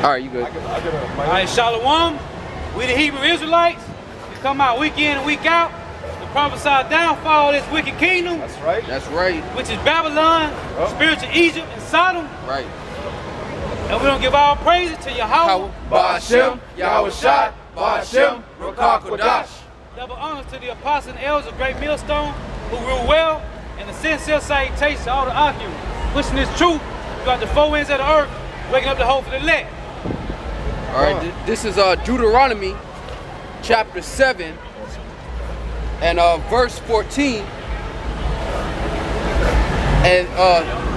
All right, you good. All right, Shalom. We the Hebrew Israelites. We come out week in and week out to prophesy downfall of this wicked kingdom. That's right. That's right. Which is Babylon, spiritual Egypt, and Sodom. Right. And we don't give all praises to Yahawah, Ba'ashem, Yahawashi, Ba'ashem, Kodash. Double honors to the apostles and elders of Great Millstone who rule well, and the sincere salutations to all the occupants pushing this truth throughout the four winds of the earth, waking up the hope for the elect. All right, this is Deuteronomy chapter 7 and verse 14. And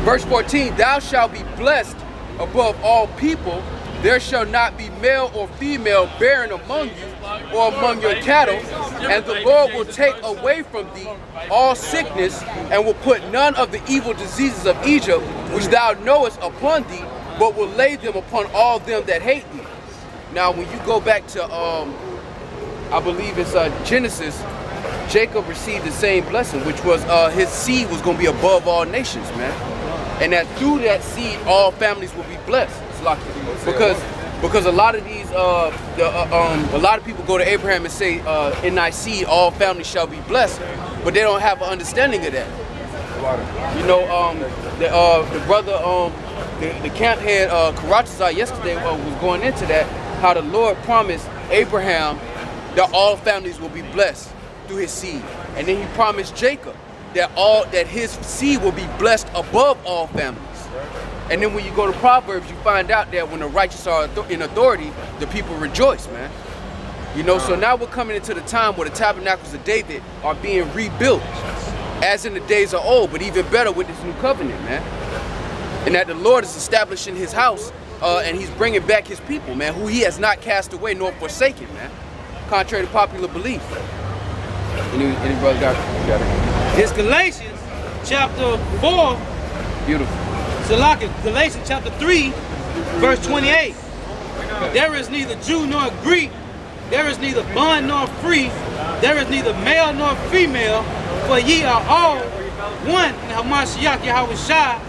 verse 14, thou shalt be blessed above all people. There shall not be male or female barren among you or among your cattle, and the Lord will take away from thee all sickness, and will put none of the evil diseases of Egypt, which thou knowest, upon thee, but will lay them upon all them that hate thee. Now, when you go back to, I believe it's Genesis, Jacob received the same blessing, which was his seed was going to be above all nations, man. And that through that seed, all families will be blessed. Because a lot of these, a lot of people go to Abraham and say, in thy seed, all families shall be blessed, but they don't have an understanding of that. You know, the brother, the camp head, CHAARAWTAZA, yesterday was going into that, how the Lord promised Abraham that all families will be blessed through his seed, and then he promised Jacob that his seed will be blessed above all families. And then when you go to Proverbs, you find out that when the righteous are in authority, the people rejoice, man. You know, so now we're coming into the time where the tabernacles of David are being rebuilt, as in the days of old, but even better with this new covenant, man. And that the Lord is establishing his house, and he's bringing back his people, man, who he has not cast away nor forsaken, man, contrary to popular belief. Any brother got it? It's Galatians chapter 4. Beautiful. So like Galatians chapter 3, verse 28. There is neither Jew nor Greek, there is neither bond nor free, there is neither male nor female, for ye are all one in Hamashiach Yahawashi.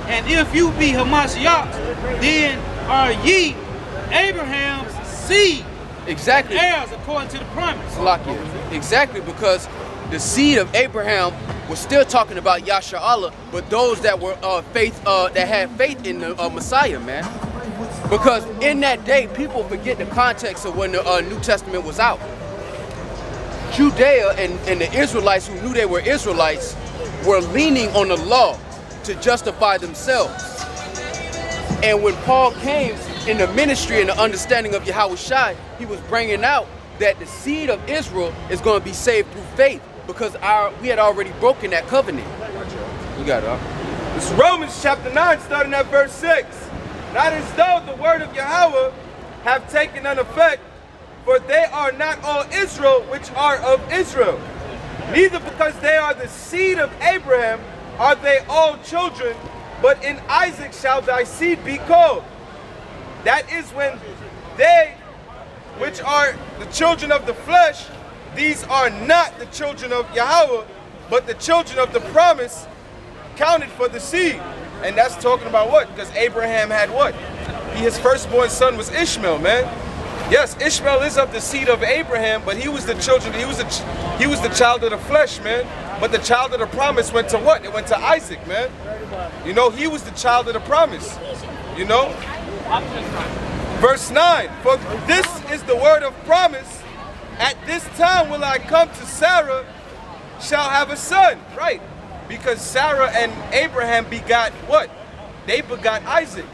And if you be Hamashiach, then are ye Abraham's seed. Exactly. Heirs according to the promise. Exactly, because the seed of Abraham was still talking about Yasha'Allah, but those that were that had faith in the Messiah, man. Because in that day, people forget the context of when the New Testament was out. Judea and the Israelites who knew they were Israelites were leaning on the law to justify themselves. And when Paul came in the ministry and the understanding of Yahawashi, he was bringing out that the seed of Israel is going to be saved through faith, because we had already broken that covenant. You got it, huh? It's Romans chapter 9, starting at verse 6. Not as though the word of Yahawah have taken an effect, for they are not all Israel which are of Israel. Neither because they are the seed of Abraham are they all children, but in Isaac shall thy seed be called. That is when they which are the children of the flesh, these are not the children of Yahawah, but the children of the promise counted for the seed. And that's talking about what? Because Abraham had what? His firstborn son was Ishmael, man. Yes, Ishmael is of the seed of Abraham, but he was the children, he was the child of the flesh, man. But the child of the promise went to what? It went to Isaac, man. You know, he was the child of the promise. You know? Verse 9, for this is the word of promise. At this time will I come to Sarah, shall have a son. Right. Because Sarah and Abraham begot what? They begot Isaac.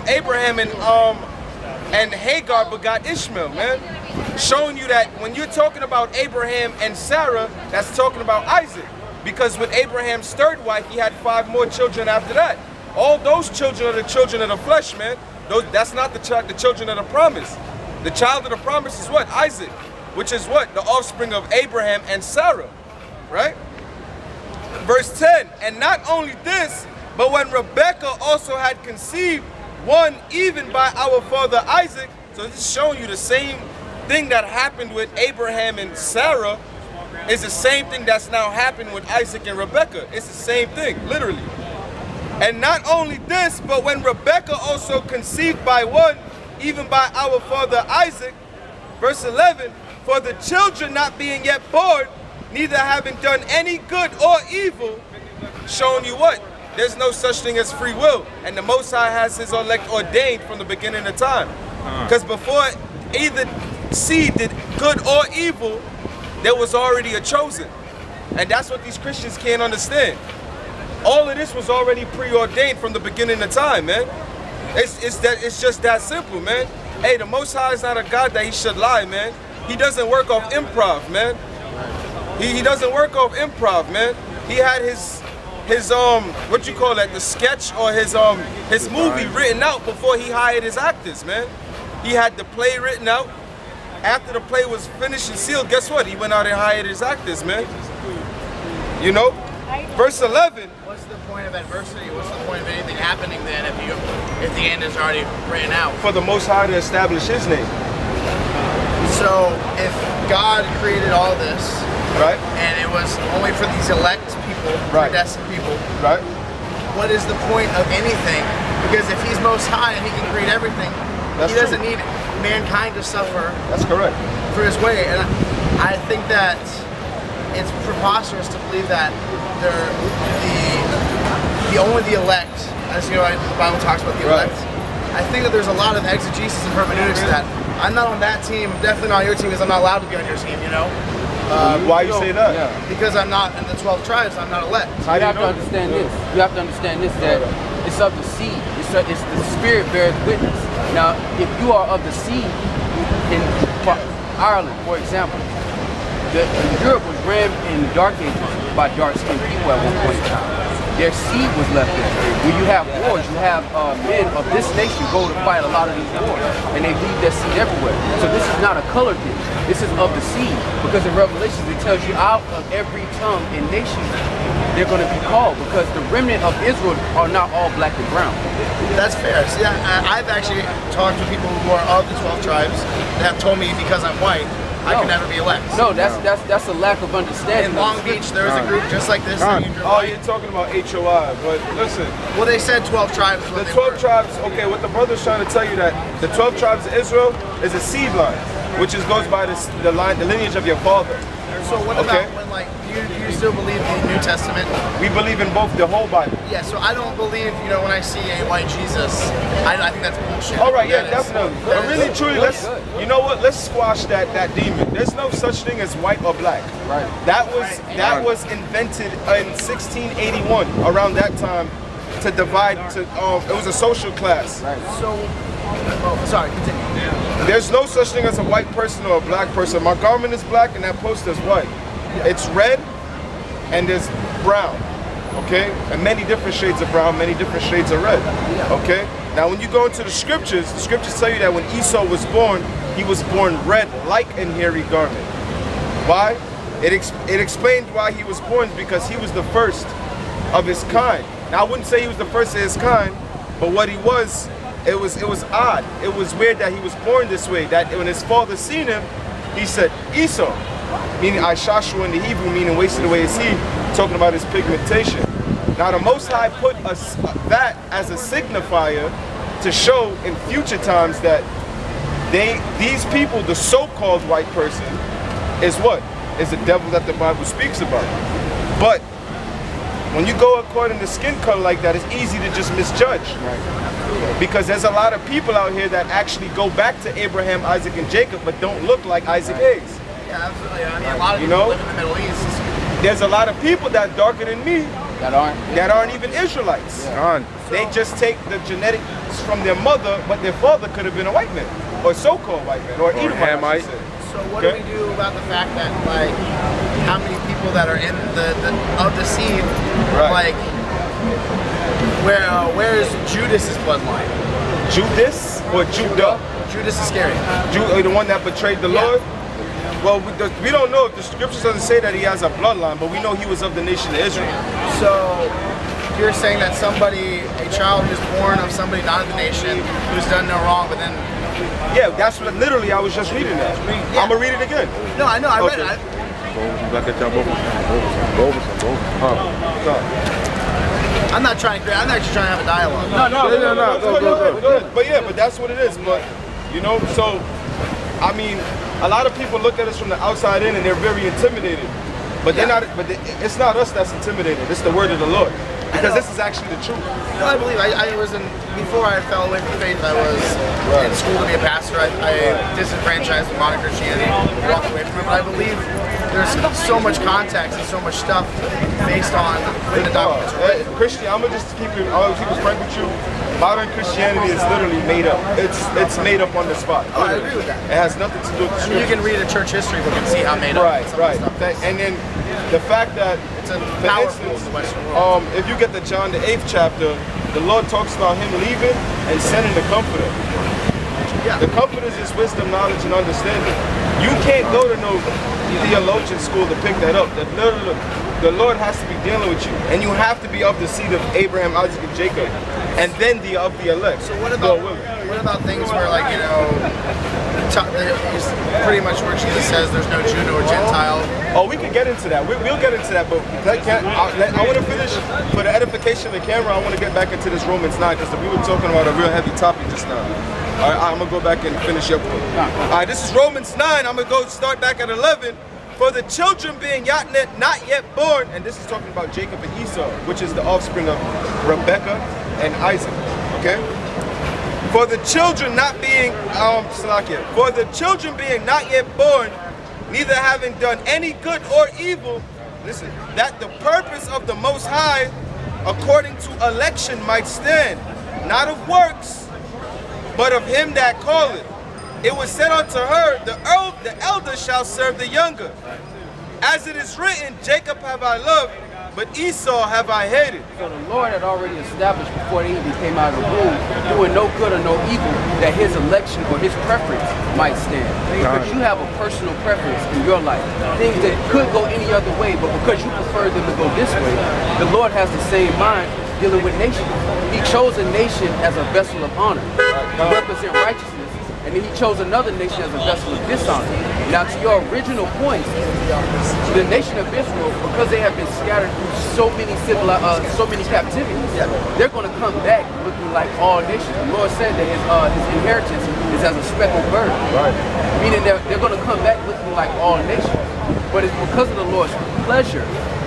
Abraham and Hagar begot Ishmael, man. Showing you that when you're talking about Abraham and Sarah, that's talking about Isaac. Because with Abraham's third wife, he had 5 more children after that. All those children are the children of the flesh, man. That's not the children of the promise. The child of the promise is what? Isaac, which is what? The offspring of Abraham and Sarah, right? Verse 10, and not only this, but when Rebekah also had conceived one even by our father Isaac, so this is showing you the same thing that happened with Abraham and Sarah is the same thing that's now happened with Isaac and Rebekah. It's the same thing, literally. And not only this, but when Rebekah also conceived by one, even by our father Isaac, verse 11, for the children not being yet born, neither having done any good or evil, showing you what? There's no such thing as free will. And the Most High has his elect ordained from the beginning of time. Because before either seed did good or evil, there was already a chosen. And that's what these Christians can't understand. All of this was already preordained from the beginning of time, man. It's just that simple, man. Hey, the Most High is not a God that he should lie, man. He doesn't work off improv, man. He doesn't work off improv, man. He had his what you call that, the sketch or his movie written out before he hired his actors, man. He had the play written out. After the play was finished and sealed, guess what? He went out and hired his actors, man. You know? Verse 11. What's the point of adversity? What's the point of anything happening then if the end is already written out? For the Most High to establish his name. So if God created all this, right, and it was only for these elect people, predestined people, right, what is the point of anything? Because if he's Most High and he can create everything, he doesn't need mankind to suffer. That's correct. For his way. And I think that it's preposterous to believe that only the elect, as you know, the Bible talks about the elect. I think that there's a lot of exegesis and hermeneutics to that. I'm not on that team, definitely not on your team, because I'm not allowed to be on your team, you know? Why you say that? Yeah. Because I'm not in the 12 tribes, I'm not elect. You have to understand this. You have to understand this, that it's of the seed. It's the spirit bears witness. Now, if you are of the seed in Ireland, for example, Europe was ran in the Dark Ages by dark-skinned people at one point in time. Their seed was left there. When you have wars, you have men of this nation go to fight a lot of these wars, and they leave their seed everywhere. So this is not a color thing. This is of the seed, because in Revelations it tells you out of every tongue and nation they're going to be called, because the remnant of Israel are not all black and brown. That's fair. See, I've actually talked to people who are of the 12 tribes that have told me because I'm white, I can never be elect. No, that's a lack of understanding. In Long Beach, there was a group just like this. You're talking about HOI, but listen. Well, they said 12 tribes. The 12 tribes, okay, what the brother's trying to tell you that the 12 tribes of Israel is a seed line, which goes by the lineage of your father. So what about when, like, you still believe in the New Testament? We believe in both, the whole Bible. Yeah, so I don't believe, you know, when I see a white Jesus, I think that's bullshit. All right, yeah, definitely. But really, truly, you know what? Let's squash that demon. There's no such thing as white or black. Right. That was invented in 1681, around that time, to divide. It was a social class. Right. So, sorry, continue. There's no such thing as a white person or a black person. My garment is black and that poster is white. It's red and there's brown, okay? And many different shades of brown, many different shades of red, okay? Now when you go into the scriptures tell you that when Esau was born, he was born red like an hairy garment. Why? It explained why he was born, because he was the first of his kind. Now I wouldn't say he was the first of his kind, but what he was, it was odd. It was weird that he was born this way, that when his father seen him, he said, Esau, meaning Ishashua in the Hebrew, meaning wasted away his seed, talking about his pigmentation. Now the Most High put that as a signifier to show in future times that these people, the so-called white person, is what? Is the devil that the Bible speaks about. But when you go according to skin color like that, it's easy to just misjudge. Because there's a lot of people out here that actually go back to Abraham, Isaac, and Jacob, but don't look like Isaac is. Yeah, absolutely. I mean, a lot of people live in the Middle East. There's a lot of people that are darker than me that aren't even Israelites. They just take the genetics from their mother, but their father could have been a white man, or so-called white man, or Edomite. So what do we do about the fact that, like, how many people that are in the seed, like, where is Judas's bloodline? Judas or Judah? Judas Iscariot. The one that betrayed the Lord? Well, we don't know if the scriptures doesn't say that he has a bloodline, but we know he was of the nation of Israel. So you're saying that a child who's born of somebody not of the nation, who's done no wrong, but then... Yeah, that's what literally I was just reading that. I'm going to read it again. No, I know, I read it. I'm not trying to create. I'm actually trying to have a dialogue. No. Go ahead. But yeah, but that's what it is. But you know, so I mean, a lot of people look at us from the outside in and they're very intimidated. But they're not. But it's not us that's intimidated. It's the word of the Lord. Because this is actually the truth. You know, I believe I was in, before I fell away from faith, I was in school to be a pastor. I disenfranchised with modern Christianity, walked away from it. But I believe there's so much context and so much stuff based on the documents. Christian, I'm gonna just keep it frank with you. Modern Christianity is literally made up. It's made up on the spot. Oh, I agree with that. It has nothing to do with scripture. You can read a church history book and see how made up. Right. And then the fact that, for instance, in the Western world. if you get to John the 8th chapter, the Lord talks about him leaving and sending the Comforter. Yeah. The Comforter is his wisdom, knowledge, and understanding. You can't go to no theologian school to pick that up. The Lord has to be dealing with you, and you have to be of the seed of Abraham, Isaac, and Jacob, and then of the elect. So what about things where, like, you know, pretty much where Jesus says there's no Jew nor Gentile? Oh, we can get into that. We'll get into that, but I want to finish for the edification of the camera. I want to get back into this Romans 9 because we were talking about a real heavy topic just now. All right, I'm gonna go back and finish up. All right, this is Romans 9. I'm gonna go start back at 11. For the children being not yet born, and this is talking about Jacob and Esau, which is the offspring of Rebekah and Isaac. Okay. For the children not being for the children being not yet born, neither having done any good or evil, listen, that the purpose of the Most High, according to election, might stand, not of works, but of him that calleth. It was said unto her, the elder shall serve the younger. As it is written, Jacob have I loved, but Esau have I hated. So the Lord had already established before they even came out of the womb, doing no good or no evil, that his election or his preference might stand. Because you have a personal preference in your life. Things that could go any other way, but because you prefer them to go this way, the Lord has the same mind dealing with nations. He chose a nation as a vessel of honor to represent righteousness. And then he chose another nation as a vessel of dishonor. Now, to your original point, the nation of Israel, because they have been scattered through so many captivities, they're going to come back looking like all nations. The Lord said that his inheritance is as a speckled bird, meaning they're going to come back looking like all nations. But it's because of the Lord's pleasure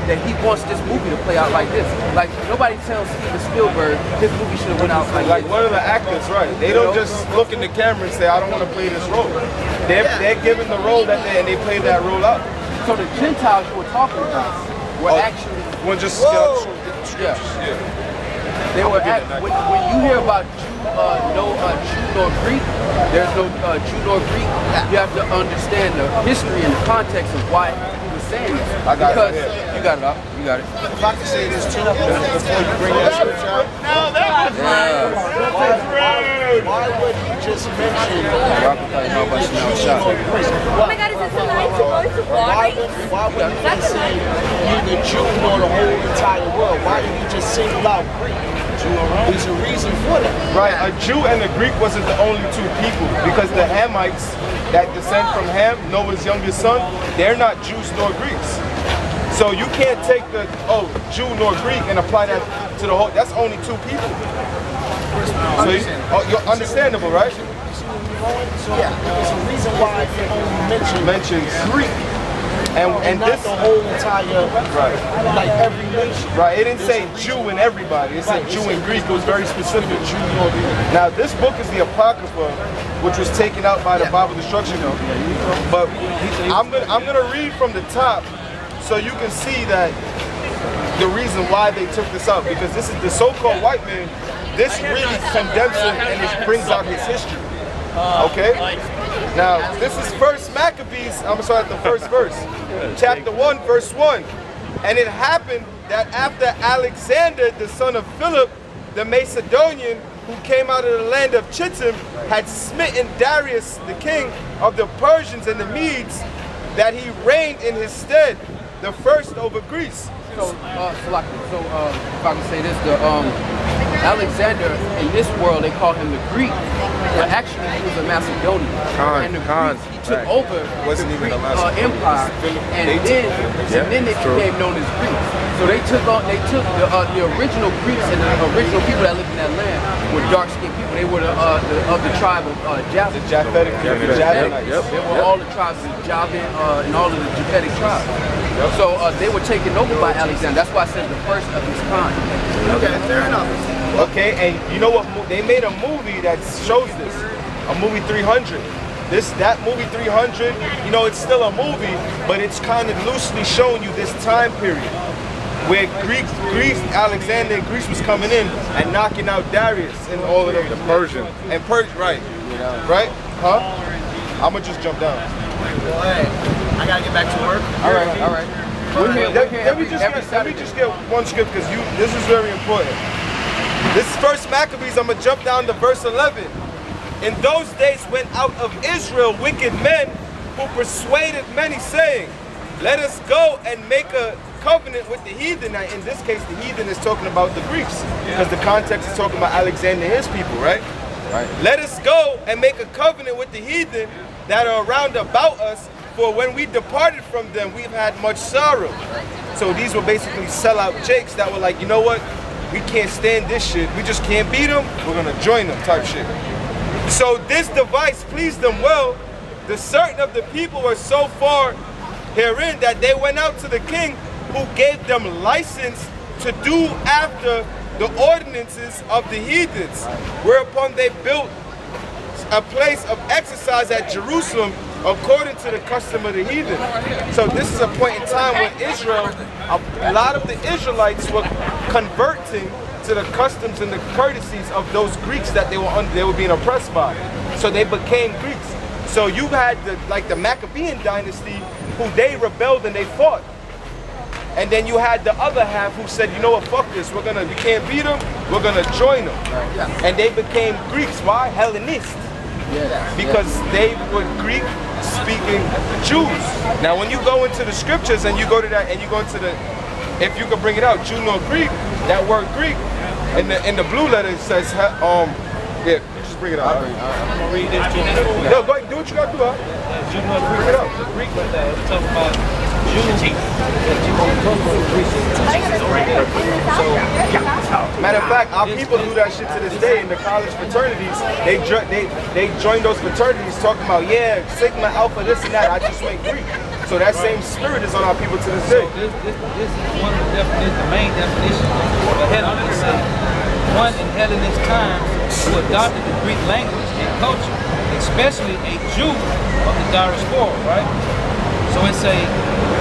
that he wants this movie to play out like this. Like, nobody tells Steven Spielberg his movie should have went out like this. One of the actors, right? They don't just look in the camera and say, I don't want to play this role. They're given the role and they play that role out. So the Gentiles you were talking about were actually... Well, just... They were when you hear about no Jew nor Greek, there's no Jew nor Greek, you have to understand the history and the context of why he was saying this. Because you got it up, you got it. If I could say this too, before you bring that scripture out. Now that was rude. Why would he just mention Oh my God, is this a line supposed to why would he just say neither Jew nor the whole entire world? Why did he just single out Greek? There's a reason for that. Right, a Jew and a Greek wasn't the only two people, because the Hamites that descend from Ham, Noah's youngest son, they're not Jews nor Greeks. So you can't take the Jew nor Greek and apply that to the whole. That's only two people. So you're understandable, right? So there's a reason why he only mentions Greek. And not this the whole entire, like every nation. Right, it didn't say Jew and everybody. It said Jew and Greek. It was very specific. Now this book is the Apocrypha, which was taken out by the Bible Destruction Company. But I'm gonna read from the top so you can see that the reason why they took this out, because this is the so-called white man. This really condemns him and it brings out his history. Okay? Now, this is First Maccabees, I'm going to start at the first verse. Chapter 1, verse 1. And it happened that after Alexander, the son of Philip, the Macedonian, who came out of the land of Chittim, had smitten Darius, the king of the Persians and the Medes, that he reigned in his stead, the first over Greece. So, if I can say this, Alexander, in this world, they call him the Greek, but actually he was a Macedonian. And the Greeks, he took over the Greek empire, and then they became known as Greeks. So they took the original Greeks and the original people that lived in that land were dark-skinned people. They were of the tribe of Javan. The Japhetic. They were all the tribes of Javan and all of the Japhetic tribes. So they were taken over by Alexander. That's why I said the first of his kind. Okay, fair enough. Okay, and you know what? They made a movie that shows this. A movie 300. That movie 300, you know, it's still a movie, but it's kind of loosely showing you this time period where Alexander and Greece was coming in and knocking out Darius and all of them. The Persian. And right. Right? Huh? I'm gonna just jump down. Well, hey, I gotta get back to work. All right. Let me just get one script because this is very important. This is First Maccabees. I'm gonna jump down to verse 11. In those days went out of Israel wicked men who persuaded many, saying, "Let us go and make a covenant with the heathen." Now, in this case, the heathen is talking about the Greeks, because the context is talking about Alexander and his people, right? Right. "Let us go and make a covenant with the heathen that are around about us, for when we departed from them, we've had much sorrow." So these were basically sellout jakes that were like, you know what? We can't stand this shit. We just can't beat them. We're gonna join them type shit. So this device pleased them well. The certain of the people were so far herein that they went out to the king, who gave them license to do after the ordinances of the heathens, whereupon they built a place of exercise at Jerusalem according to the custom of the heathen. So this is a point in time when Israel, a lot of the Israelites were converting to the customs and the courtesies of those Greeks that they were being oppressed by. So they became Greeks. So you had the Maccabean dynasty, who they rebelled and they fought. And then you had the other half who said, you know what, fuck this, we can't beat them, we're gonna join them. And they became Greeks. Why? Hellenists. Because they were Greek-speaking Jews. Now when you go into the scriptures and you go to that, and you go into the, if you could bring it out, Jew nor Greek, that word Greek, in the blue letter it says, yeah, you just bring it out. I'm gonna read this to you. No, go ahead, do what you gotta do, huh? Jew nor Greek. Bring it out. Greek like that. It's talking about Jews. Matter of fact, our people do that shit to this day in the college fraternities. They join those fraternities talking about, yeah, Sigma, Alpha, this and that. I just went Greek. So that same spirit is on our people to this day. This is one of the main definitions of Hellenist. One in Hellenist times who adopted the Greek language and culture, especially a Jew of the diaspora, right? So it's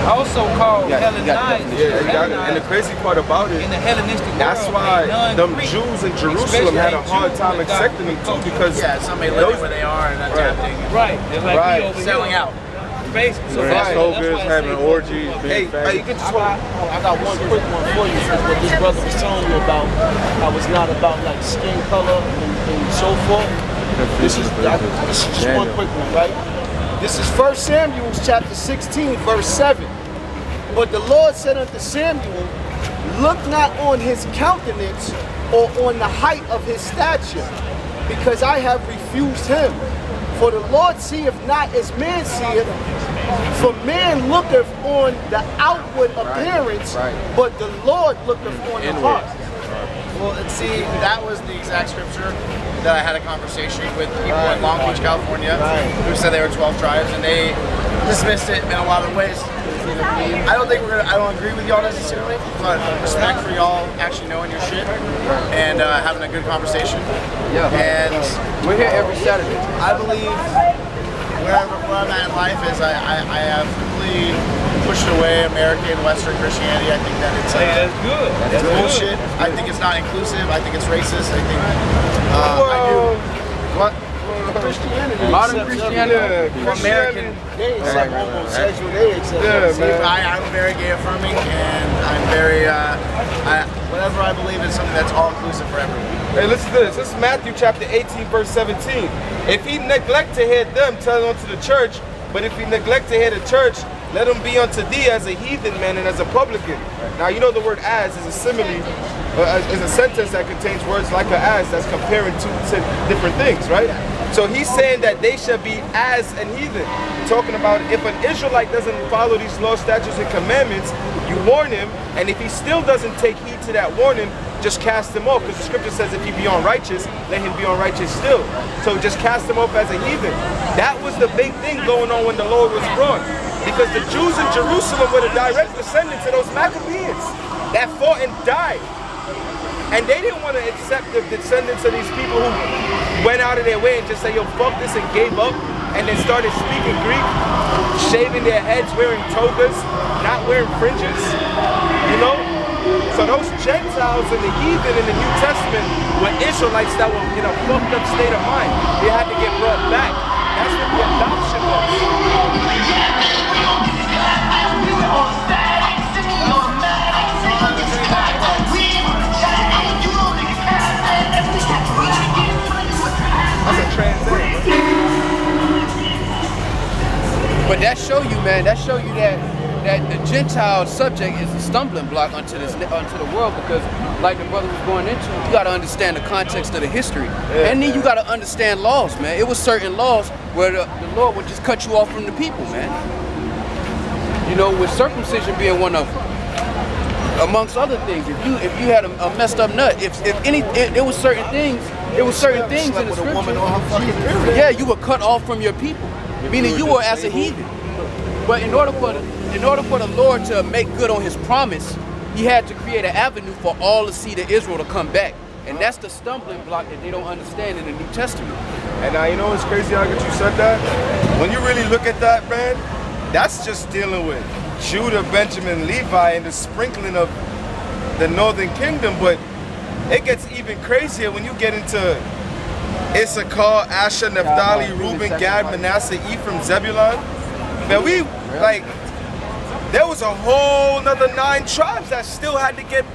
also called Hellenized. And the crazy part about it, in the Hellenistic that's world, why them Jews in Jerusalem had a hard time accepting them too, because somebody living where they are and adapting. Right. They're like selling out. So Soldiers having orgies, being you can just hold. I got one quick one for you, since what this brother was telling you about how it's not about like skin color and so forth. This is just one quick one, right? This is 1 Samuel chapter 16, verse 7. But the Lord said unto Samuel, look not on his countenance or on the height of his stature, because I have refused him. For the Lord seeth not as man seeth, for man looketh on the outward appearance, but the Lord looketh on the heart. Well, and see, that was the exact scripture that I had a conversation with people in Long Beach, California, who said they were 12 tribes, and they dismissed it in a lot of ways. I don't agree with y'all necessarily, but respect for y'all actually knowing your shit and having a good conversation. Yeah. And we're here every Saturday. I believe where I'm at in life is I have completely pushed away American and Western Christianity. I think that it's that's good. It's bullshit. I think it's not inclusive. I think it's racist. I think I do. What? Christianity. Modern Christianity. American. They accept homosexual. They accept. I'm very gay affirming, and I'm very whatever I believe in, something that's all inclusive for everyone. Hey, listen to this. This is Matthew chapter 18, verse 17. If he neglect to hear them, tell it unto the church. But if he neglect to hear the church, let him be unto thee as a heathen man and as a publican. Now you know the word as is a simile, is a sentence that contains words like a as that's comparing two different things, right? So he's saying that they shall be as an heathen. Talking about if an Israelite doesn't follow these laws, statutes, and commandments, you warn him, and if he still doesn't take heed to that warning, just cast him off, because the scripture says if he be unrighteous, let him be unrighteous still. So just cast him off as a heathen. That was the big thing going on when the Lord was brought, because the Jews in Jerusalem were the direct descendants of those Maccabees that fought and died. And they didn't want to accept the descendants of these people who went out of their way and just say, yo, fuck this, and gave up, and then started speaking Greek, shaving their heads, wearing togas, not wearing fringes, you know? So those Gentiles and the heathen in the New Testament were Israelites that were in a fucked up state of mind. They had to get brought back. That's what the adoption was. That's a translation. But that show you, man, that show you that the Gentile subject is a stumbling block unto the world, because like the brother was going into, you got to understand the context of the history. Yeah, and then you got to understand laws, man. It was certain laws where the Lord would just cut you off from the people, man. You know, with circumcision being one of them, amongst other things. If you had a messed up nut, there was certain things in the scripture. Yeah, you were cut off from your people, meaning you were as a heathen. But in order for the Lord to make good on his promise, he had to create an avenue for all the seed of Israel to come back. And that's the stumbling block that they don't understand in the New Testament. And now you know what's crazy how you said that? When you really look at that, man, that's just dealing with Judah, Benjamin, Levi, and the sprinkling of the northern kingdom. But it gets even crazier when you get into Issachar, Asher, Naphtali, Reuben, Gad, Manasseh, Ephraim, Zebulun. Man, there was a whole nother 9 tribes that still had to get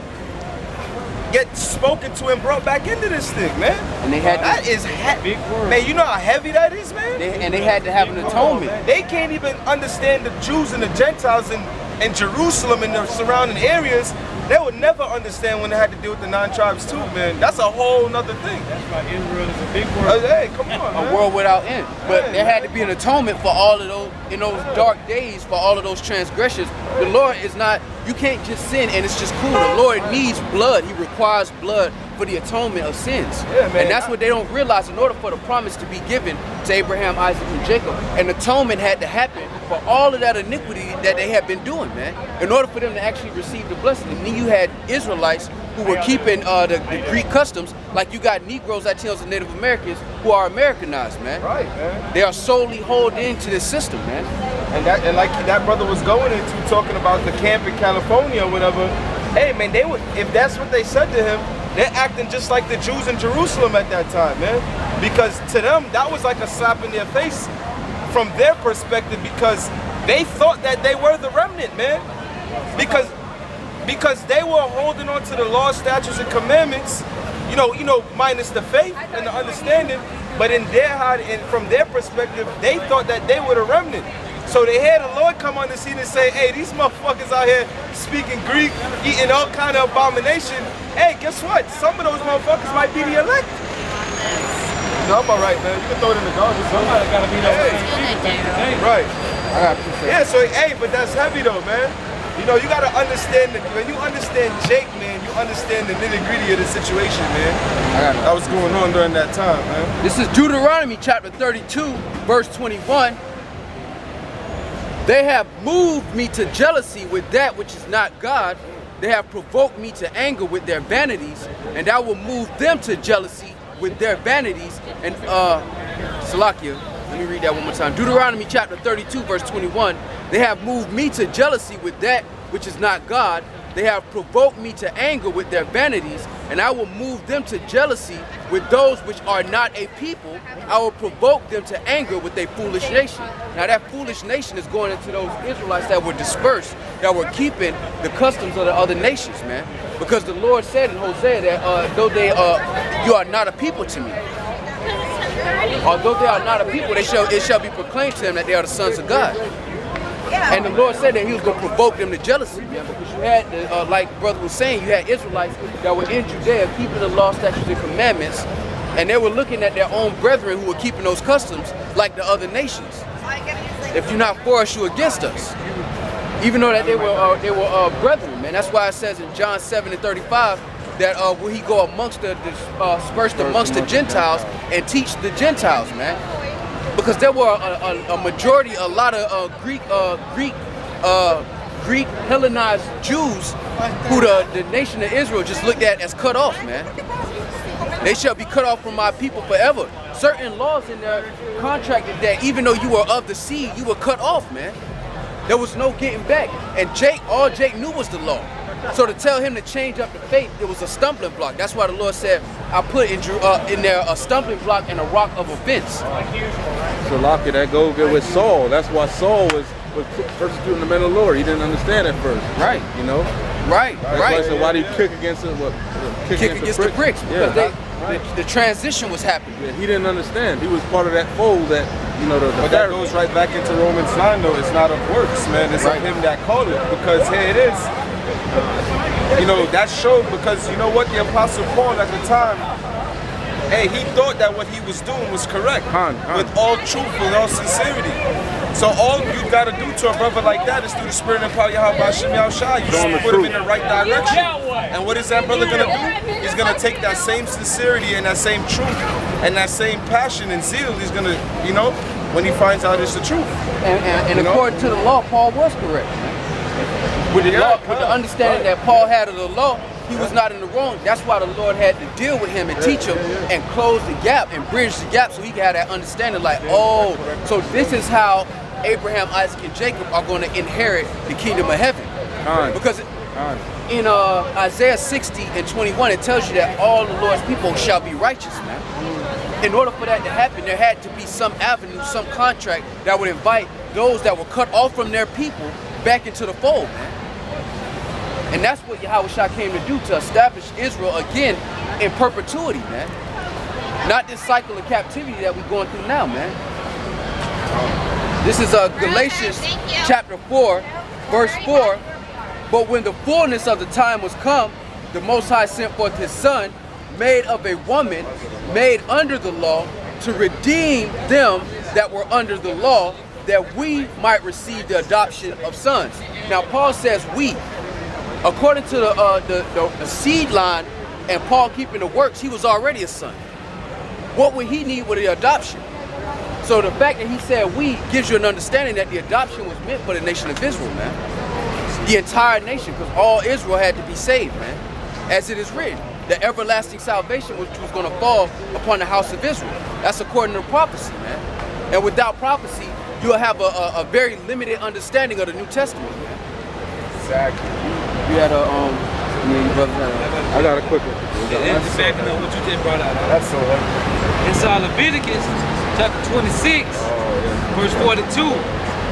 spoken to and brought back into this thing, man. And they had that is heavy. Man, you know how heavy that is, man? And they had to have an atonement. They can't even understand the Jews and the Gentiles in Jerusalem and the surrounding areas. They would never understand when they had to deal with the 9 tribes too, man. That's a whole nother thing. That's why Israel is a big word. Hey, come on, man. A world without end. But there had to be an atonement for all of those, in those dark days, for all of those transgressions. The Lord is not, you can't just sin and it's just cool. The Lord needs blood. He requires blood for the atonement of sins. Yeah, man. And that's what they don't realize. In order for the promise to be given to Abraham, Isaac, and Jacob, an atonement had to happen for all of that iniquity that they had been doing, man, in order for them to actually receive the blessing. And then you had Israelites who were keeping the Greek customs, like you got Negroes, Latinos, and Native Americans who are Americanized, man. Right, man. They are solely holed into this system, man. And like that brother was going into talking about the camp in California or whatever. Hey, man, they would, if that's what they said to him, they're acting just like the Jews in Jerusalem at that time, man. Because to them, that was like a slap in their face from their perspective, because they thought that they were the remnant, man. Because they were holding on to the law, statutes, and commandments, you know, minus the faith and the understanding. But in their heart and from their perspective, they thought that they were the remnant. So they had the Lord come on the scene and say, hey, these motherfuckers out here speaking Greek, eating all kind of abomination. Hey, guess what? Some of those motherfuckers might be the elect. No, I'm all right, man. You can throw it in the garbage. Somebody got to be Hey. Right. Yeah, so, hey, but that's heavy though, man. You know, you got to understand that when you understand Jake, man, you understand the nitty-gritty of the situation, man. That was going on during that time, man. This is Deuteronomy chapter 32, verse 21. They have moved me to jealousy with that which is not God. They have provoked me to anger with their vanities, and I will move them to jealousy with their vanities. And Salakia, let me read that one more time. Deuteronomy chapter 32, verse 21. They have moved me to jealousy with that which is not God. They have provoked me to anger with their vanities, and I will move them to jealousy with those which are not a people. I will provoke them to anger with a foolish nation. Now that foolish nation is going into those Israelites that were dispersed, that were keeping the customs of the other nations, man. Because the Lord said in Hosea that though you are not a people to me. Although they are not a people, it shall be proclaimed to them that they are the sons of God. And the Lord said that he was going to provoke them to jealousy, man, because you had, like brother was saying, you had Israelites that were in Judea keeping the law, statutes, and commandments, and they were looking at their own brethren who were keeping those customs like the other nations. If you're not for us, you're against us. Even though that they were brethren, man. That's why it says in John 7:35 that will he go amongst dispersed amongst the Gentiles and teach the Gentiles, man. Because there were a majority, a lot of Greek Hellenized Jews who the nation of Israel just looked at as cut off, man. They shall be cut off from my people forever. Certain laws in there contracted that even though you were of the seed, you were cut off, man. There was no getting back. And all Jake knew was the law. So to tell him to change up the faith, it was a stumbling block. That's why the Lord said, I put in there a stumbling block and a rock of offense. So Locke, that goes good with Saul. That's why Saul was persecuting the men of the Lord. He didn't understand at first. Right. You know? Right. So why did he kick against it? Kick against the pricks? Because the transition was happening. Yeah, he didn't understand. He was part of that fold that, you know, but that goes right back into Romans 9 though. It's not of works, man. It's of him that called it. Because here it is. You know, that showed, because you know what, the Apostle Paul at the time, hey, he thought that what he was doing was correct with all truth and all sincerity. So all you gotta do to a brother like that is through the spirit and power of YAHAWASHI. You put him in the right direction. And what is that brother gonna do? He's gonna take that same sincerity and that same truth and that same passion and zeal. He's gonna, you know, when he finds out it's the truth. And according to the law, Paul was correct. With the understanding that Paul had of the law, he was not in the wrong. That's why the Lord had to deal with him and teach him and close the gap and bridge the gap so he could have that understanding like, oh, so this is how Abraham, Isaac, and Jacob are going to inherit the kingdom of heaven. Because in Isaiah 60:21, it tells you that all the Lord's people shall be righteous, man. In order for that to happen, there had to be some avenue, some contract that would invite those that were cut off from their people back into the fold, man. And that's what Yahawashi came to do, to establish Israel again in perpetuity, man. Not this cycle of captivity that we're going through now, man. This is Galatians chapter 4, verse 4. But when the fullness of the time was come, the Most High sent forth his Son, made of a woman, made under the law, to redeem them that were under the law, that we might receive the adoption of sons. Now Paul says we. According to the seed line and Paul keeping the works, he was already a son. What would he need with the adoption? So the fact that he said we gives you an understanding that the adoption was meant for the nation of Israel, man. The entire nation, because all Israel had to be saved, man. As it is written, the everlasting salvation which was going to fall upon the house of Israel. That's according to prophecy, man. And without prophecy, you'll have a very limited understanding of the New Testament, man. Exactly. You had a, I got a quick one. That's exactly what you just brought out. That's so heavy. It's Leviticus chapter 26, verse 42.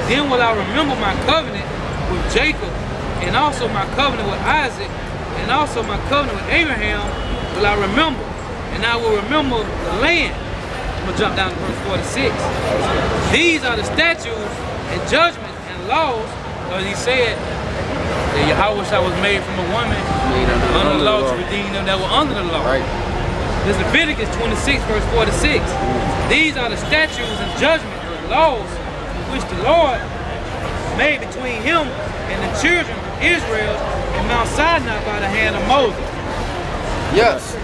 Then will I remember my covenant with Jacob, and also my covenant with Isaac, and also my covenant with Abraham will I remember, and I will remember the land. I'm gonna jump down to verse 46. These are the statutes and judgments and laws, as he said, that Yahawashi was made from a woman under the law to redeem them that were under the law. Right. This is Leviticus 26, verse 46. These are the statutes and judgments and laws which the Lord made between him and the children of Israel in Mount Sinai by the hand of Moses. Yes.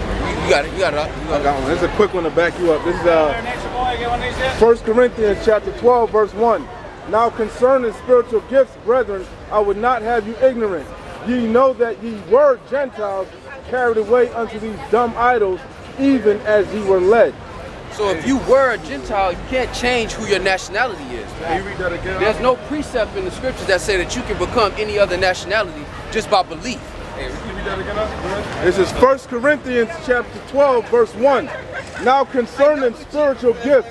You got it. I got one. This is a quick one to back you up. This is 1 Corinthians chapter 12, verse 1. Now concerning spiritual gifts, brethren, I would not have you ignorant. Ye know that ye were Gentiles, carried away unto these dumb idols, even as ye were led. So if you were a Gentile, you can't change who your nationality is. Can you read that again? There's no precept in the scriptures that say that you can become any other nationality just by belief. Hey, can you read that again? This is 1 Corinthians chapter 12, verse 1. Now concerning spiritual gifts,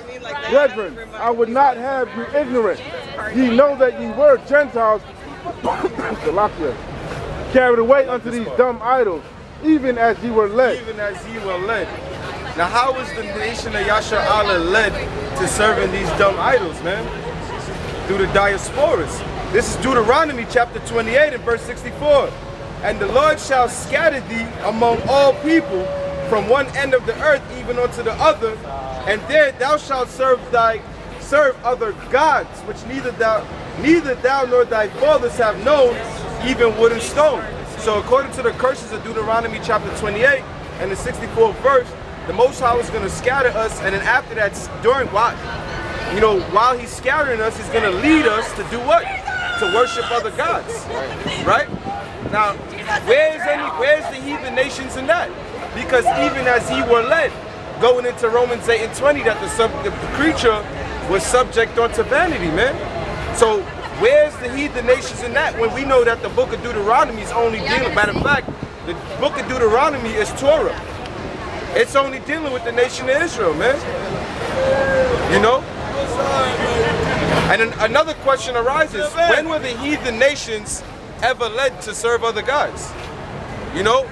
brethren, I would not have you ignorant. Ye know that ye were Gentiles, carried away unto these dumb idols, even as ye were led. Even as ye were led. Now how is the nation of Yasharahla led to serving these dumb idols, man? Through the diasporas. This is Deuteronomy chapter 28 and verse 64. And the Lord shall scatter thee among all people from one end of the earth even unto the other, and there thou shalt serve other gods, which neither thou nor thy fathers have known, even wood and stone. So according to the curses of Deuteronomy chapter 28 and the 64th verse, the Most High is going to scatter us, and then after that, while he's scattering us, he's going to lead us to do what? To worship other gods, right? Now, where's the heathen nations in that? Because even as ye were led, going into Romans 8 and 20, that the creature was subject unto vanity, man. So where's the heathen nations in that when we know that the book of Deuteronomy is only dealing, matter of fact, the book of Deuteronomy is Torah. It's only dealing with the nation of Israel, man. You know? And then another question arises, when were the heathen nations ever led to serve other gods? You know?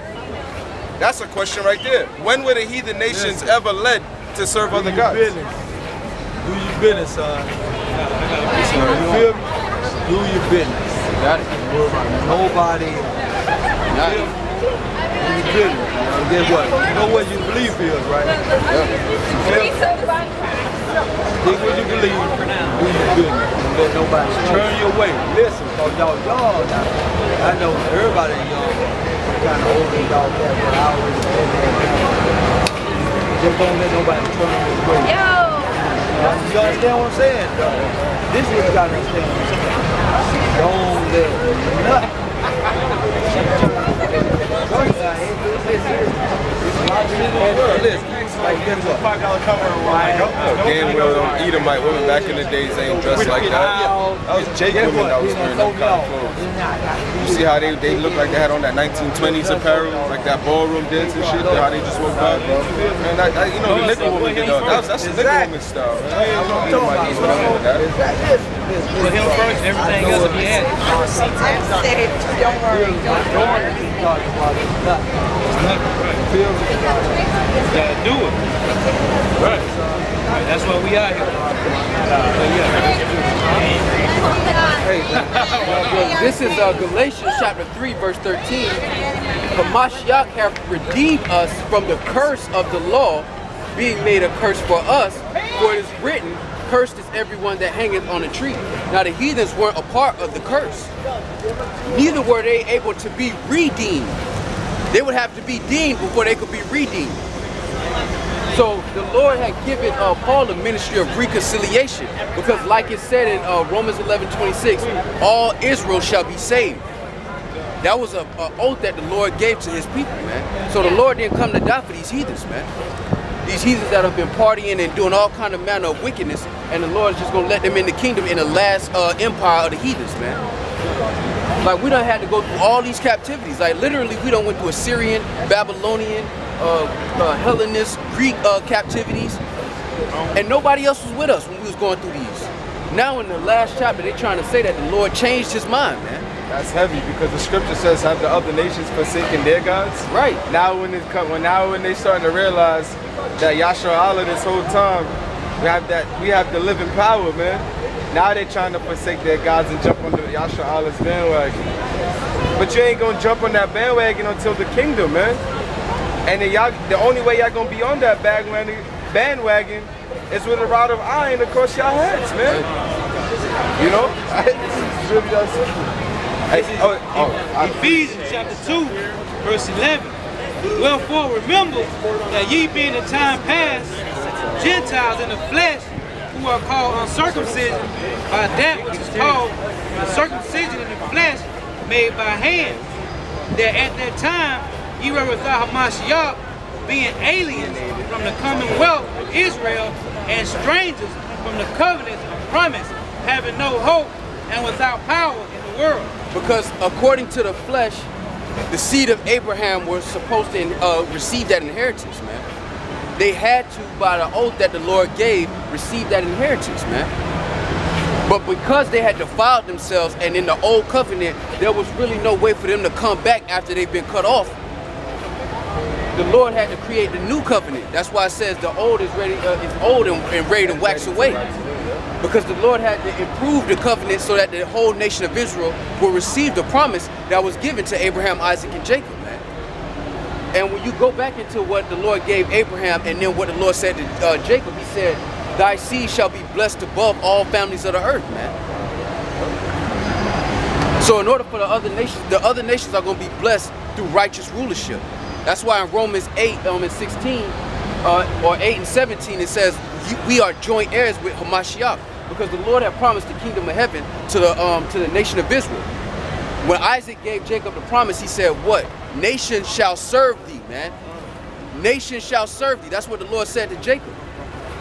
That's a question right there. When were the heathen nations ever led to serve other gods? Do your business, son. You feel me? Do your business. Got it. Nobody. Got it. Do your business. Guess what? You know what you believe is, right? Think what you believe. Do your business. Don't let nobody turn your way. Listen, cause y'all, I know everybody kind of older than y'all that, but I always been there. Just don't let nobody turn your way. You understand what I'm saying? This is what you gotta understand what I'm saying. Don't let nothing. Damn well, Edomite women back in the days ain't dressed like that. That was Jacob women that was wearing them kind of clothes. You see how they look like they had on that 1920s apparel, like that ballroom dance and shit, how they just woke up. Man, you know, the liquor woman did that. That's the liquor woman style. Put him first, everything else will be added. Don't worry. You gotta do it. Right. That's why we out here. This is Galatians chapter 3 verse 13. Hamashiach hath redeemed us from the curse of the law, being made a curse for us, for it is written, cursed is everyone that hangeth on a tree. Now the heathens weren't a part of the curse. Neither were they able to be redeemed. They would have to be deemed before they could be redeemed. So the Lord had given Paul the ministry of reconciliation, because like it said in Romans 11:26, all Israel shall be saved. That was an oath that the Lord gave to his people, man. So the Lord didn't come to die for these heathens, man. These heathens that have been partying and doing all kind of manner of wickedness, and the Lord is just going to let them in the kingdom in the last empire of the heathens, man. Like, we done had to go through all these captivities. Like, literally, we done went through Assyrian, Babylonian, Hellenist, Greek captivities, and nobody else was with us when we was going through these. Now in the last chapter, they're trying to say that the Lord changed his mind, man. That's heavy, because the scripture says, have the other nations forsaken their gods? Right. Now when they starting to realize that Yahshua Allah this whole time, we have the living power, man. Now they're trying to forsake their gods and jump on the Yahshua Allah's bandwagon. But you ain't gonna jump on that bandwagon until the kingdom, man. And then the only way y'all gonna be on that bandwagon is with a rod of iron across y'all heads, man. You know? It's really that simple. Ephesians chapter 2, verse 11. Wherefore remember that ye being in time past Gentiles in the flesh, who are called uncircumcision by that which is called the circumcision in the flesh made by hand, that at that time ye were without Hamashiach, being alienated from the commonwealth of Israel and strangers from the covenants of promise, having no hope and without power in the world. Because according to the flesh, the seed of Abraham was supposed to receive that inheritance, man. They had to, by the oath that the Lord gave, receive that inheritance, man. But because they had defiled themselves, and in the old covenant, there was really no way for them to come back after they've been cut off. The Lord had to create the new covenant. That's why it says the old is ready, is old and ready to wax away. Because the Lord had to improve the covenant so that the whole nation of Israel will receive the promise that was given to Abraham, Isaac, and Jacob, man. And when you go back into what the Lord gave Abraham and then what the Lord said to Jacob, he said, thy seed shall be blessed above all families of the earth, man. So in order for the other nations are going to be blessed through righteous rulership. That's why in Romans 8 and 16, or 8 and 17, it says, we are joint heirs with Hamashiach, because the Lord had promised the kingdom of heaven to the nation of Israel. When Isaac gave Jacob the promise, he said, what? Nation shall serve thee, man. Nation shall serve thee. That's what the Lord said to Jacob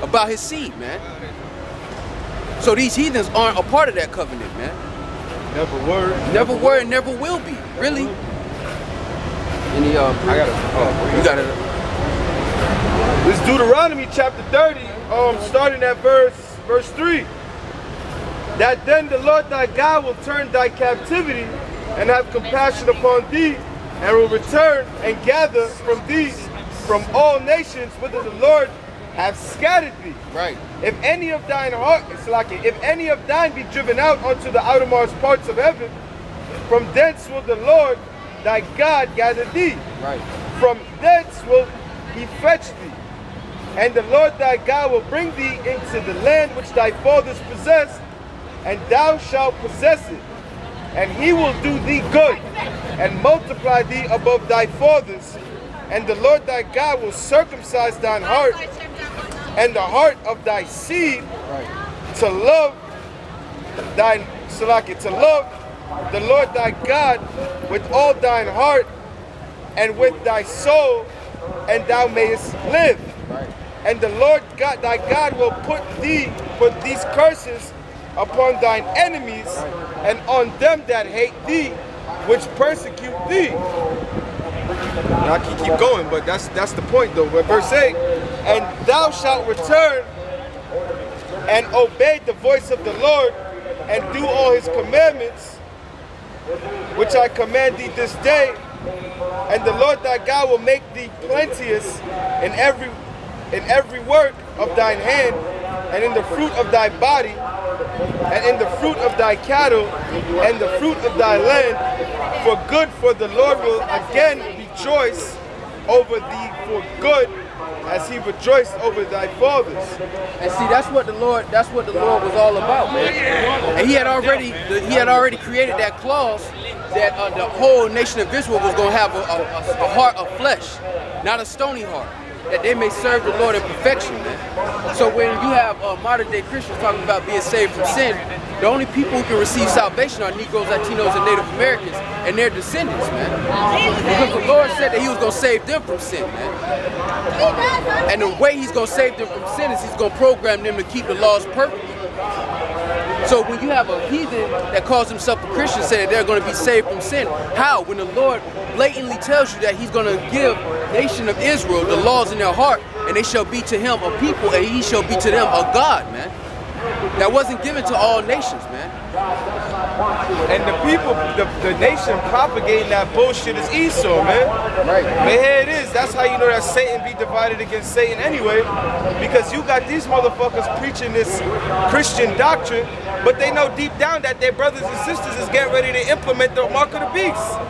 about his seed, man. So these heathens aren't a part of that covenant, man. Never were. Never were and never will be, really. Any, I got it. Oh, you got it. This is Deuteronomy chapter 30, starting at verse 3. That then the Lord thy God will turn thy captivity and have compassion upon thee, and will return and gather from thee from all nations whither the Lord have scattered thee. Right. If any of thine heart, it's like it, if any of thine be driven out unto the outermost parts of heaven, from thence will the Lord thy God gather thee. Right. From thence will he fetch thee. And the Lord thy God will bring thee into the land which thy fathers possessed, and thou shalt possess it. And he will do thee good, and multiply thee above thy fathers. And the Lord thy God will circumcise thine heart, and the heart of thy seed, to love thine, to love the Lord thy God with all thine heart, and with thy soul, and thou mayest live. And the Lord God thy God will put these curses upon thine enemies, and on them that hate thee, which persecute thee. Now I can keep going, but that's the point though. But verse 8, and thou shalt return and obey the voice of the Lord, and do all his commandments, which I command thee this day. And the Lord thy God will make thee plenteous in every work of thine hand, and in the fruit of thy body, and in the fruit of thy cattle, and the fruit of thy land, for good, for the Lord will again rejoice over thee for good, as he rejoiced over thy fathers. And see, that's what the Lord was all about, man. And he had already created that clause that the whole nation of Israel was going to have a heart of flesh, not a stony heart, that they may serve the Lord in perfection, man. So when you have modern day Christians talking about being saved from sin, the only people who can receive salvation are Negroes, Latinos, and Native Americans and their descendants, man. Because the Lord said that he was going to save them from sin, man. And the way he's going to save them from sin is he's going to program them to keep the laws perfect. So when you have a heathen that calls himself a Christian say that they're going to be saved from sin, how? When the Lord blatantly tells you that he's going to give the nation of Israel the laws in their heart, and they shall be to him a people, and he shall be to them a God, man. That wasn't given to all nations, man. And the people, the nation propagating that bullshit is Esau, man. Right. But here it is. That's how you know that Satan be divided against Satan anyway. Because you got these motherfuckers preaching this Christian doctrine, but they know deep down that their brothers and sisters is getting ready to implement the mark of the beast.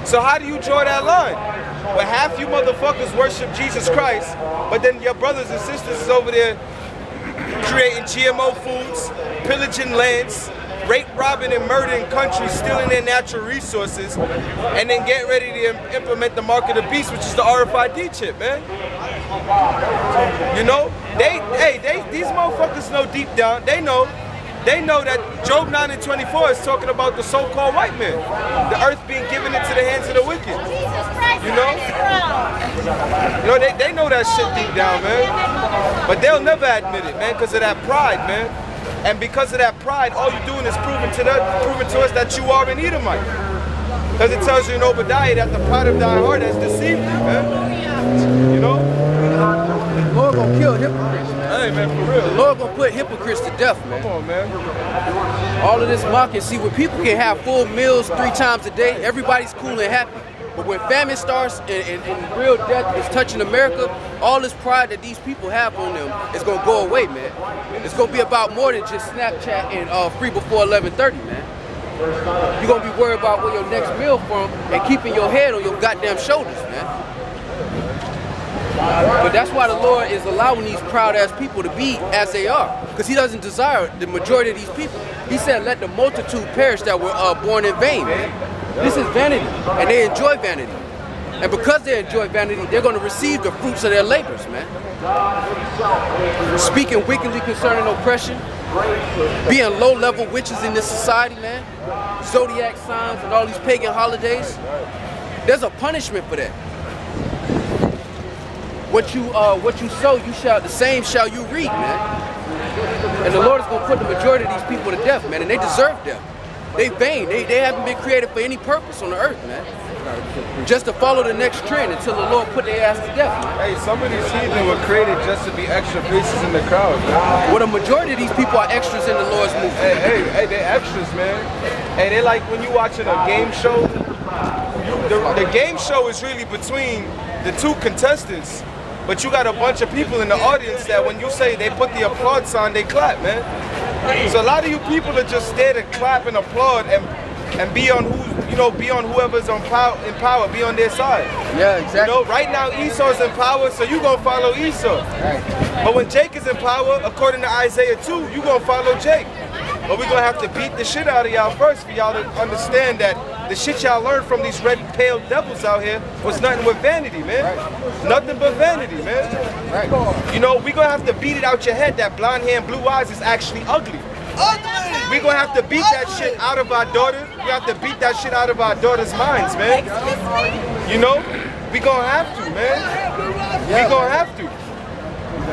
So how do you draw that line? Well, half you motherfuckers worship Jesus Christ, but then your brothers and sisters is over there creating GMO foods, pillaging lands, rape, robbing, and murdering countries, stealing their natural resources, and then get ready to implement the mark of the beast, which is the RFID chip, man. You know, these motherfuckers know deep down, they know that Job 9 and 24 is talking about the so-called white man, the earth being given into the hands of the wicked. You know, they know that shit deep down, man. But they'll never admit it, man, because of that pride, man. And because of that pride, all you're doing is proving to us that you are an Edomite. Because it tells you in Obadiah that the pride of thy heart has deceived you, man. You know? The Lord gonna kill hypocrites, man. Hey, man, for real. The Lord gonna put hypocrites to death, man. Come on, man. All of this mocking. See, when people can have full meals 3 times a day, everybody's cool and happy. But when famine starts and real death is touching America, all this pride that these people have on them is gonna go away, man. It's gonna be about more than just Snapchat and free before 11:30, man. You're gonna be worried about where your next meal from and keeping your head on your goddamn shoulders, man. But that's why the Lord is allowing these proud ass people to be as they are, because He doesn't desire the majority of these people. He said, "Let the multitude perish that were born in vain." Man. This is vanity, and they enjoy vanity. And because they enjoy vanity, they're going to receive the fruits of their labors, man. Speaking wickedly concerning oppression, being low-level witches in this society, man. Zodiac signs and all these pagan holidays. There's a punishment for that. What you sow, the same shall you reap, man. And the Lord is going to put the majority of these people to death, man, and they deserve death. They vain. They haven't been created for any purpose on the earth, man. Just to follow the next trend until the Lord put their ass to death, man. Hey, some of these heathen were created just to be extra faces in the crowd, man. Well, the majority of these people are extras in the Lord's movement. Hey, they're extras, man. Hey, they're like when you watching a game show. The game show is really between the two contestants. But you got a bunch of people in the audience that when you say they put the applaud sign, they clap, man. So a lot of you people are just there to clap and applaud and be on be on whoever's in power, be on their side. Yeah, exactly. You know, right now Esau's in power, so you gonna follow Esau. Right. But when Jake is in power, according to Isaiah 2, you gonna follow Jake. But we're gonna have to beat the shit out of y'all first for y'all to understand that the shit y'all learned from these red pale devils out here was nothing but vanity, man. Right. Nothing but vanity, man. Right. You know, we're gonna have to beat it out your head that blonde hair and blue eyes is actually ugly. We're gonna have to beat that shit out of our daughters. We have to beat that shit out of our daughters' minds, man. You know? We're gonna have to, man. We're gonna have to.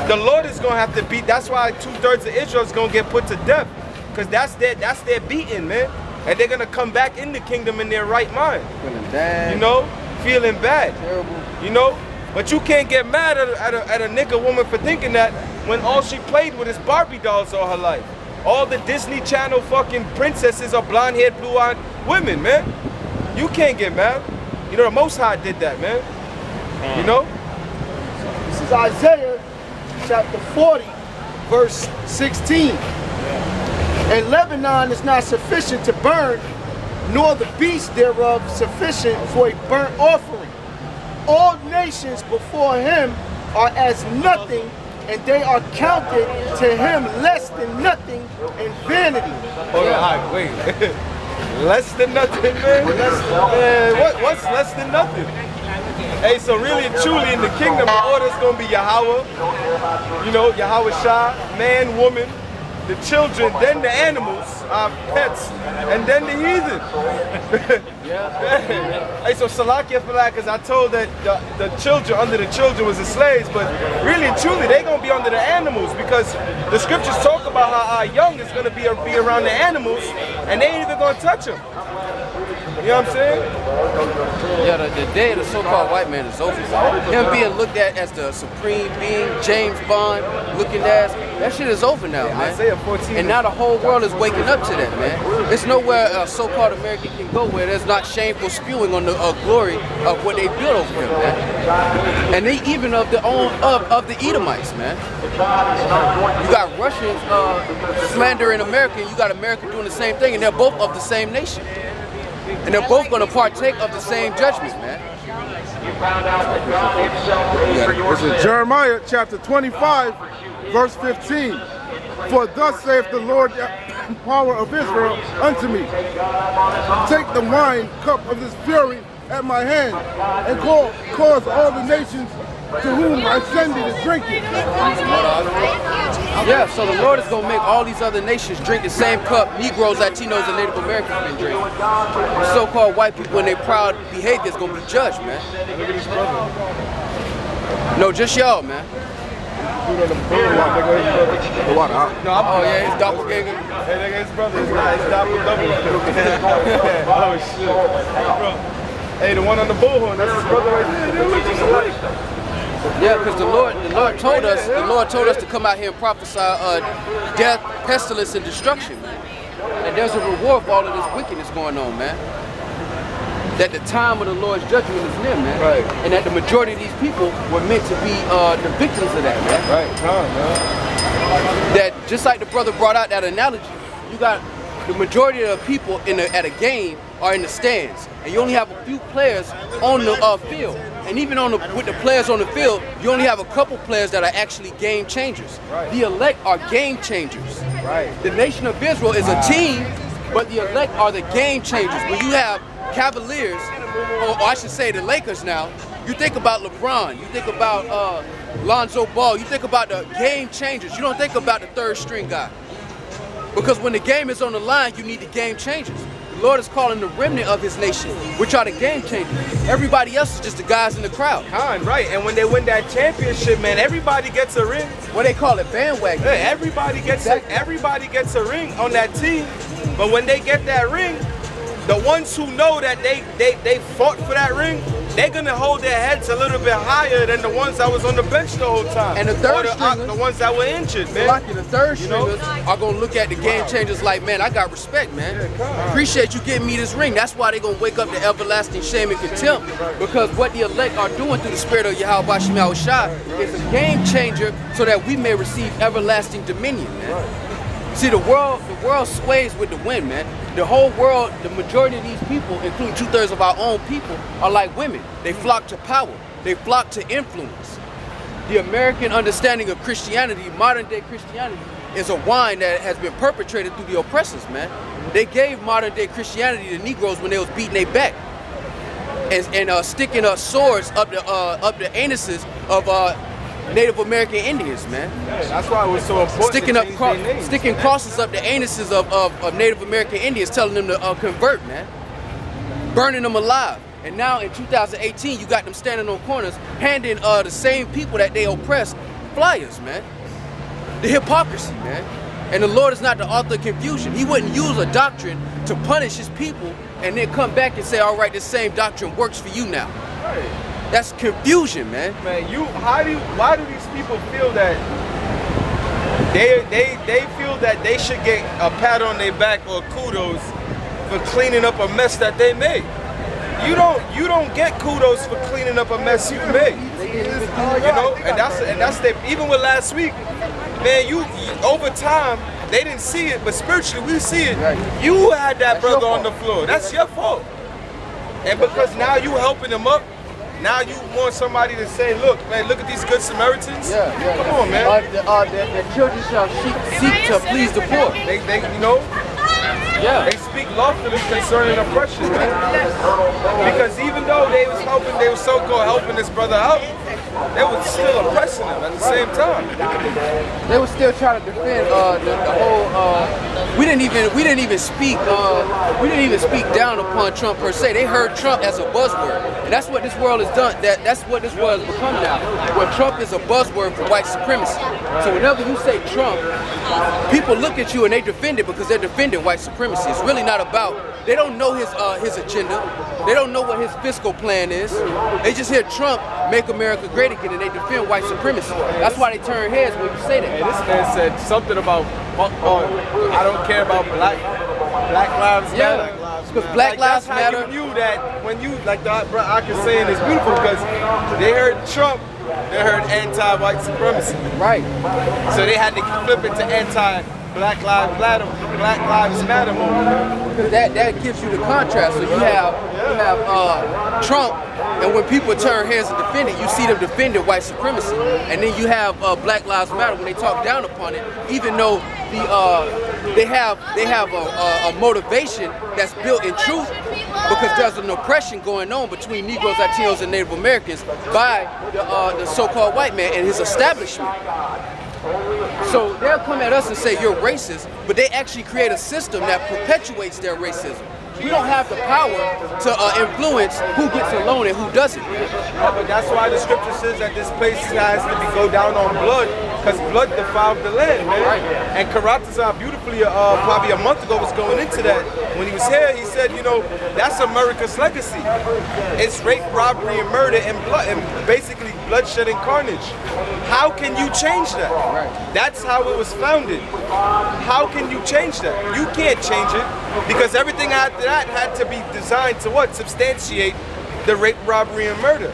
The Lord is gonna have to beat. That's why 2/3 of Israel is gonna get put to death. Because that's their beating, man. And they're gonna come back in the kingdom in their right mind. Feeling bad. You know? Feeling bad. Terrible. You know? But you can't get mad at a nigga woman for thinking that when all she played with is Barbie dolls all her life. All the Disney Channel fucking princesses are blonde-haired, blue-eyed women, man. You can't get mad. You know, the Most High did that, man. You know? This is Isaiah chapter 40, verse 16. And Lebanon is not sufficient to burn, nor the beast thereof sufficient for a burnt offering. All nations before him are as nothing, and they are counted to him less than nothing in vanity. Hold on, wait. Less than nothing, man? What's less than nothing? Hey, so really and truly in the kingdom, the order's gonna be Yahawah, you know, YAHAWASHI, man, woman, the children, then the animals, pets, and then the heathen. Hey, so Salakia for that, because I told that the children, under the children was the slaves, but really and truly, they're going to be under the animals, because the scriptures talk about how our young is going to be around the animals, and they ain't even going to touch them. You know what I'm saying? Yeah, the day of the so-called white man is over. Him being looked at as the supreme being, James Bond looking ass, that shit is over now, man. Isaiah 14. And now the whole world is waking up to that, man. There's nowhere a so-called American can go where there's not shameful spewing on the glory of what they built over him, man. And they even of the Edomites, man. You got Russians slandering America, and you got America doing the same thing, and they're both of the same nation. And they're both going to partake of the same judgment, man. This is Jeremiah chapter 25, verse 15. For thus saith the Lord, power of Israel, unto me, take the wine cup of this fury at my hand, and cause all the nations to whom I send thee to drink it. Yeah, so the Lord is going to make all these other nations drink the same cup Negroes, Latinos, and Native Americans can drink. The so-called white people and their proud behavior is going to be judged, man. Look at his brother. No, just y'all, man. Oh, yeah, his doppelganger. Hey, nigga, his brother is not. It's double. Oh, shit. Hey, the one on the bullhorn, that's his brother right there. Yeah, because the Lord told us to come out here and prophesy death, pestilence, and destruction, man. And there's a reward for all of this wickedness going on, man. that the time of the Lord's judgment is near, man. Right. And that the majority of these people were meant to be the victims of that, man. Right, man. That just like the brother brought out that analogy, you got the majority of the people at a game are in the stands, and you only have a few players on the field. And even with the players on the field, you only have a couple players that are actually game changers. Right. The elect are game changers. Right. The nation of Israel is a team, but the elect are the game changers. When you have Cavaliers, or I should say the Lakers now, you think about LeBron, you think about Lonzo Ball, you think about the game changers. You don't think about the third string guy. Because when the game is on the line, you need the game changers. The Lord is calling the remnant of his nation, which are the game changers. Everybody else is just the guys in the crowd. Right, and when they win that championship, man, everybody gets a ring. What they call it, bandwagon. Yeah, everybody gets a ring on that team. But when they get that ring, the ones who know that they fought for that ring, they're gonna hold their heads a little bit higher than the ones that was on the bench the whole time. And the third stringers, the ones that were injured, man. Like the third stringers are gonna look at the game changers like, man, I got respect, man. Appreciate you giving me this ring. That's why they're gonna wake up to everlasting shame and contempt. Because what the elect are doing through the spirit of YAHAWASHI is a game changer so that we may receive everlasting dominion, man. See, the world sways with the wind, man. The whole world, the majority of these people, including 2/3 of our own people, are like women. They flock to power. They flock to influence. The American understanding of Christianity, modern day Christianity, is a wine that has been perpetrated through the oppressors, man. They gave modern day Christianity to Negroes when they was beating their back and sticking swords up the anuses of Native American Indians, man. Yeah, that's why it was so important. Sticking crosses up the anuses of Native American Indians, telling them to convert, man. Burning them alive. And now in 2018, you got them standing on corners, handing the same people that they oppressed flyers, man. The hypocrisy, man. And the Lord is not the author of confusion. He wouldn't use a doctrine to punish his people and then come back and say, all right, this same doctrine works for you now. Right. That's confusion, man. Man, why do these people feel that they feel that they should get a pat on their back or kudos for cleaning up a mess that they made? You don't get kudos for cleaning up a mess you made. You know, and that's even with last week, man, you over time they didn't see it, but spiritually we see it. You had that brother on the floor. That's your fault. And because now you helping him up, now you want somebody to say, look, man, look at these good Samaritans. Come on, man. The children shall seek to please the poor. They you know, they speak lawfully concerning oppression, man. Because even though they was so-called helping this brother out, they were still oppressing him at the same time. They were still trying to defend the whole. We didn't even speak down upon Trump per se. They heard Trump as a buzzword, and that's what this world has done. That's what this world has become now. Where Trump is a buzzword for white supremacy. So whenever you say Trump, people look at you and they defend it because they're defending white supremacy. It's really not about. They don't know his agenda. They don't know what his fiscal plan is. They just hear Trump make America great again and they defend white supremacy. That's why they turn heads when you say that. Hey, this man said something about, I don't care about black lives matter. Because black lives matter. That's how you knew that when you, like the I can say it is beautiful because they heard Trump, they heard anti-white supremacy. Right. So they had to flip it to anti-black lives matter movement. Because that gives you the contrast. So you have Trump, and when people turn heads and defend it, you see them defending white supremacy. And then you have Black Lives Matter when they talk down upon it, even though they have a motivation that's built in truth, because there's an oppression going on between Negroes, Latinos, and Native Americans by the so-called white man and his establishment. So they'll come at us and say you're racist, but they actually create a system that perpetuates their racism. We don't have the power to influence who gets a loan and who doesn't. But that's why the scripture says that this place has to go down on blood because blood defiled the land, man. And CHAARAWTAZA beautifully, probably a month ago, was going into that. When he was here, he said, you know, that's America's legacy. It's rape, robbery, and murder, and blood, and basically bloodshed and carnage. How can you change that? That's how it was founded. How can you change that? You can't change it, because everything after that had to be designed to what? Substantiate the rape, robbery, and murder.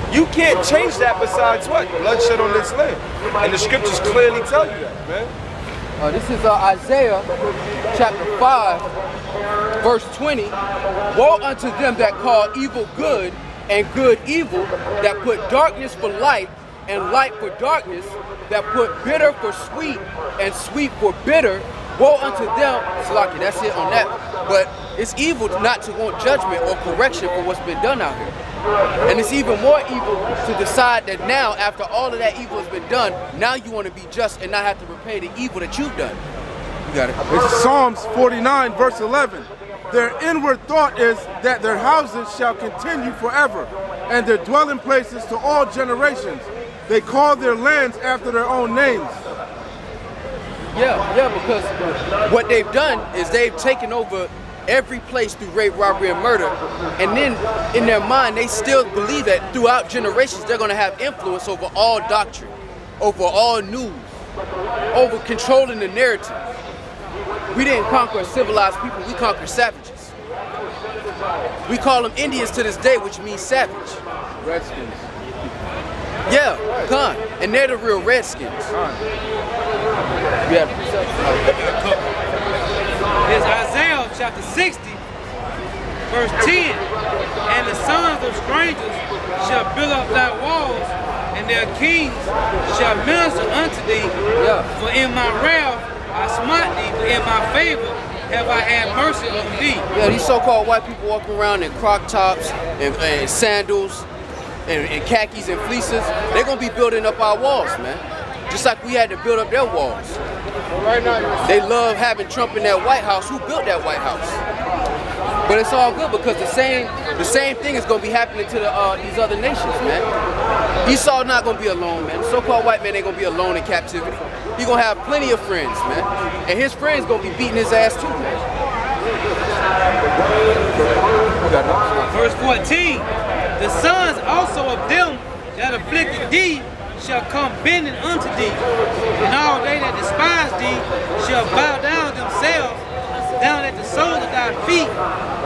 You can't change that besides what? Bloodshed on this land. And the scriptures clearly tell you that, man. This is Isaiah chapter 5, verse 20. Woe unto them that call evil good and good evil, that put darkness for light and light for darkness, that put bitter for sweet and sweet for bitter. Woe unto them, Salaki, that's it on that. But it's evil not to want judgment or correction for what's been done out here. And it's even more evil to decide that now, after all of that evil has been done, now you want to be just and not have to repay the evil that you've done. You got it. It's Psalms 49, verse 11. Their inward thought is that their houses shall continue forever, and their dwelling places to all generations. They call their lands after their own names. Yeah, because what they've done is they've taken over every place through rape, robbery, and murder. And then in their mind, they still believe that throughout generations, they're going to have influence over all doctrine, over all news, over controlling the narrative. We didn't conquer civilized people, we conquered savages. We call them Indians to this day, which means savage. Redskins. Yeah, Khan. And they're the real Redskins. Yeah. There's Isaiah chapter 60, verse 10. And the sons of strangers shall build up thy walls, and their kings shall minister unto thee. Yeah. For in my wrath I smite thee, but in my favor have I had mercy on thee. Yeah, these so-called white people walking around in croc tops and sandals and khakis and fleeces. They're going to be building up our walls, man. Just like we had to build up their walls. They love having Trump in that White House. Who built that White House? But it's all good because the same thing is going to be happening to these other nations, man. Esau not going to be alone, man. The so-called white man ain't going to be alone in captivity. He going to have plenty of friends, man. And his friends going to be beating his ass too, man. Verse 14. The sons also of them that afflicted thee shall come bending unto thee, and all they that despise thee shall bow down themselves down at the soles of thy feet,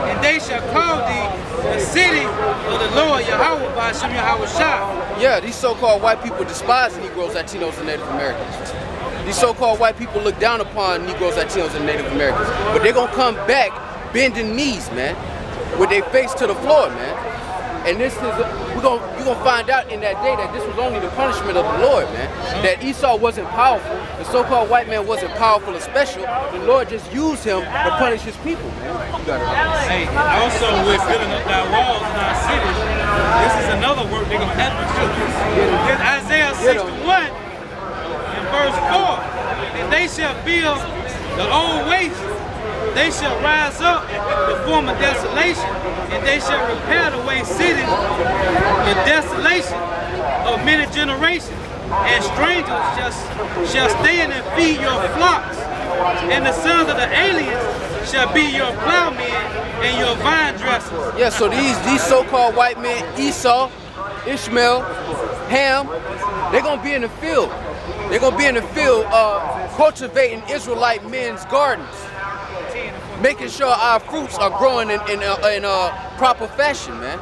and they shall call thee the city of the Lord Yahawah by Shem YAHAWASHI. Yeah, these so-called white people despise Negroes, Latinos, and Native Americans. These so-called white people look down upon Negroes, Latinos, and Native Americans. But they're gonna come back bending knees, man, with their face to the floor, man. And this is, you're gonna find out in that day that this was only the punishment of the Lord, man. That Esau wasn't powerful, the so-called white man wasn't powerful or special. The Lord just used him to punish his people, man. Hey, also with building up our walls in our cities, this is another work they're gonna have to do. In Isaiah 61 in verse 4, and they shall build the old waste. They shall rise up to form a desolation, and they shall repair the waste cities, the desolation of many generations. And strangers shall stand and feed your flocks, and the sons of the aliens shall be your plowmen and your vine dressers. Yeah, so these so-called white men, Esau, Ishmael, Ham, they're gonna be in the field. They're gonna be in the field cultivating Israelite men's gardens, making sure our fruits are growing in proper fashion, man.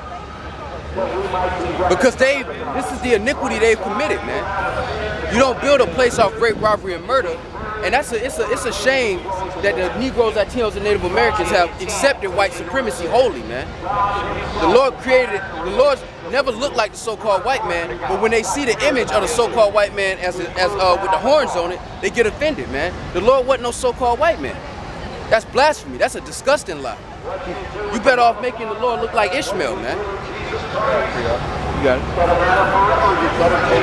Because this is the iniquity they've committed, man. You don't build a place off rape, robbery, and murder, and it's a shame that the Negroes, Latinos, and Native Americans have accepted white supremacy wholly, man. The Lord never looked like the so-called white man, but when they see the image of the so-called white man as with the horns on it, they get offended, man. The Lord wasn't no so-called white man. That's blasphemy. That's a disgusting lie. You better off making the Lord look like Ishmael, man. You got it.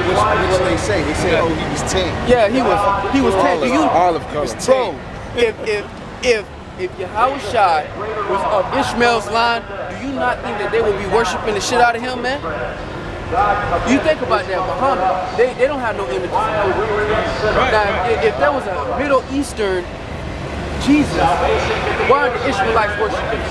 Which they say? They say, oh, he was 10. Yeah, he was 10. Do you? Olive color. Bro, if Yahawashi was of Ishmael's line, do you not think that they would be worshiping the shit out of him, man? You think about that, Muhammad, they don't have no images. Now, if there was a Middle Eastern Jesus, why are the Israelites worshiping?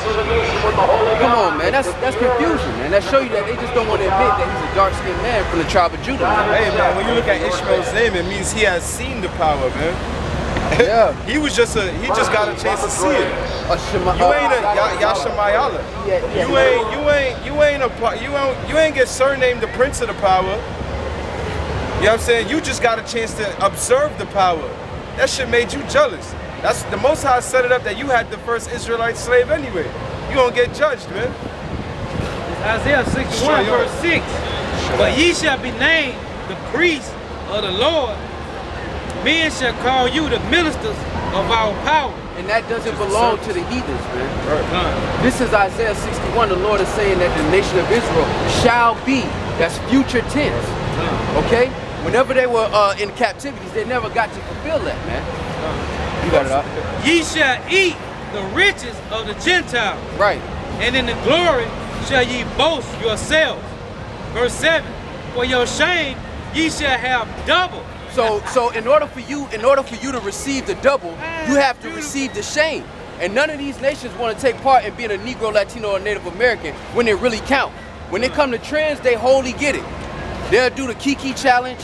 Come on, man, that's confusion, man. That show you that they just don't want to admit that he's a dark-skinned man from the tribe of Judah. Man. Hey, man, when you look at Ishmael's name, it means he has seen the power, man. Yeah. he just got a chance to see it. You ain't a Yashamayala. You ain't get surnamed the Prince of the Power. You know what I'm saying? You just got a chance to observe the power. That shit made you jealous. That's the Most High set it up that you had the first Israelite slave anyway. You gonna get judged, man. Isaiah 61 verse 6. But ye shall be named the priests of the Lord. Men shall call you the ministers of our power. And that doesn't belong to the heathens, man. This is Isaiah 61. The Lord is saying that the nation of Israel shall be. That's future tense. Okay? Whenever they were in captivities, they never got to fulfill that, man. You got it up. Ye shall eat the riches of the Gentiles. Right. And in the glory shall ye boast yourselves. Verse 7. For your shame ye shall have double. So in order for you to receive the double, you have to receive the shame. And none of these nations want to take part in being a Negro, Latino, or Native American when it really count. When they come to trans, they wholly get it. They'll do the Kiki challenge,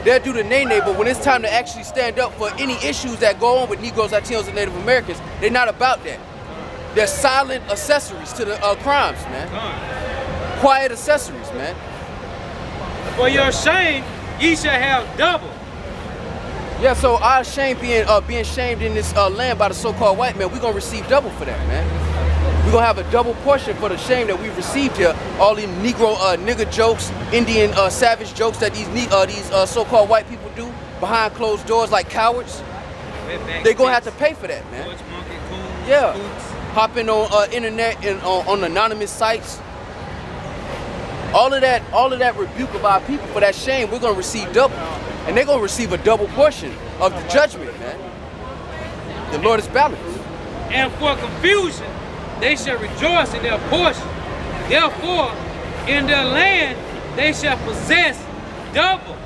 they'll do the Nene, but when it's time to actually stand up for any issues that go on with Negroes, Latinos, and Native Americans, they're not about that. They're silent accessories to the crimes, man. Quiet accessories, man. For your shame, ye shall have double. Yeah, so our shame being shamed in this land by the so-called white man, we're gonna receive double for that, man. We're gonna have a double portion for the shame that we've received here. All these Negro nigger jokes, Indian savage jokes that these so-called white people do behind closed doors like cowards. They're gonna have to pay for that, man. Yeah, hopping on internet and on anonymous sites. All of that rebuke of our people for that shame, we're gonna receive double. And they're going to receive a double portion of the judgment, man. The Lord is balanced. And for confusion, they shall rejoice in their portion. Therefore, in their land, they shall possess double.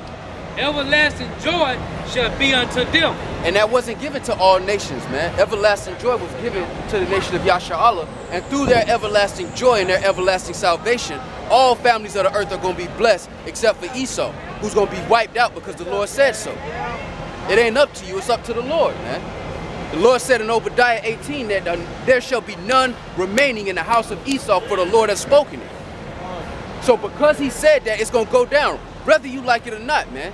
Everlasting joy shall be unto them. And that wasn't given to all nations, man. Everlasting joy was given to the nation of Yasharallah. And through their everlasting joy and their everlasting salvation, all families of the earth are going to be blessed except for Esau, who's going to be wiped out because the Lord said so. It ain't up to you, it's up to the Lord, man. The Lord said in Obadiah 18 that there shall be none remaining in the house of Esau, for the Lord has spoken it. So because he said that, it's going to go down, whether you like it or not, man.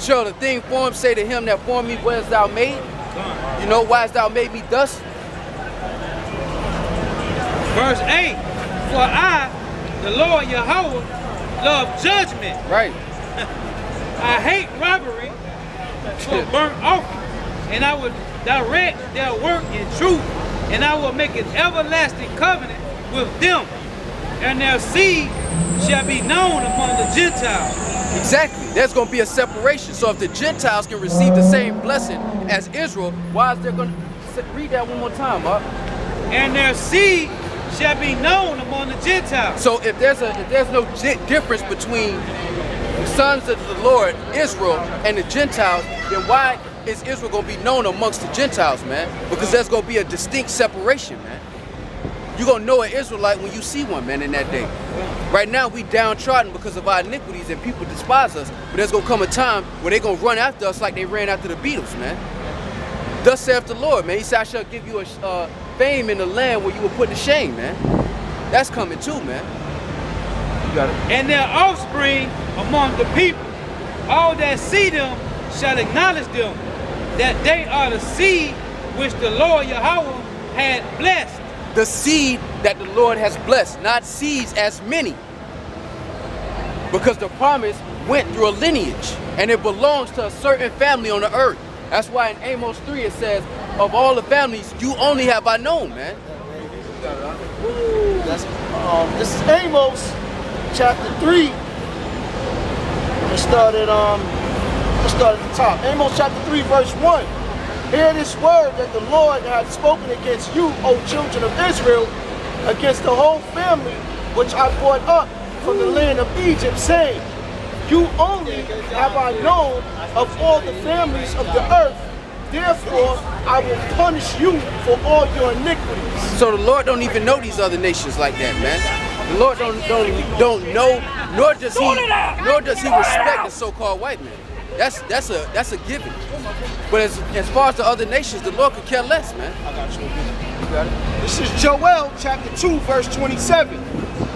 Sure, the thing formed, say to him that formed me, where is thou made? You know, why hast thou made me thus? Verse 8, for I, the Lord Yahawah, love judgment. Right. I hate robbery for burnt offering, and I will direct their work in truth, and I will make an everlasting covenant with them, and their seed shall be known among the Gentiles. Exactly. There's going to be a separation. So if the Gentiles can receive the same blessing as Israel, why is there going to... Read that one more time, Mark. And their seed shall be known among the Gentiles. So if there's no difference between the sons of the Lord, Israel, and the Gentiles, then why is Israel going to be known amongst the Gentiles, man? Because there's going to be a distinct separation, man. You're going to know an Israelite when you see one, man, in that day. Right now, we downtrodden because of our iniquities and people despise us. But there's going to come a time where they're going to run after us like they ran after the Beatles, man. Thus saith the Lord, man. He said, I shall give you a fame in the land where you were put to shame, man. That's coming too, man. You got it. And their offspring among the people, all that see them shall acknowledge them, that they are the seed which the Lord Yahawah had blessed. The seed that the Lord has blessed, not seeds as many. Because the promise went through a lineage, and it belongs to a certain family on the earth. That's why in Amos 3 it says, of all the families, you only have I known, man. This is Amos chapter 3. Let's start at the top. Amos chapter 3 verse 1. Hear this word that the Lord hath spoken against you, O children of Israel, against the whole family which I brought up from the land of Egypt, saying, you only have I known of all the families of the earth. Therefore, I will punish you for all your iniquities. So the Lord don't even know these other nations like that, man. The Lord don't know, nor does he respect the so-called white man. That's a given. But as far as the other nations, the Lord could care less, man. I got you. You got it. This is Joel chapter 2, verse 27.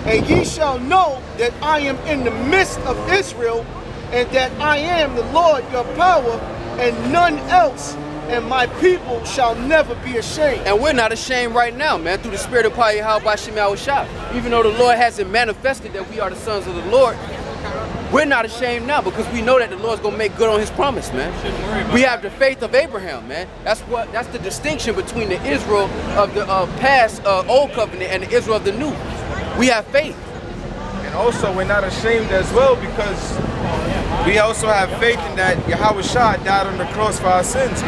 And ye shall know that I am in the midst of Israel, and that I am the Lord your power, and none else, and my people shall never be ashamed. And we're not ashamed right now, man, through the spirit of YAHAWASHI. Even though the Lord hasn't manifested that we are the sons of the Lord, we're not ashamed now because we know that the Lord's gonna make good on his promise, man. We have the faith of Abraham, man. That's the distinction between the Israel of the past old covenant and the Israel of the new. We have faith. And also we're not ashamed as well because we also have faith in that Yahawah died on the cross for our sins.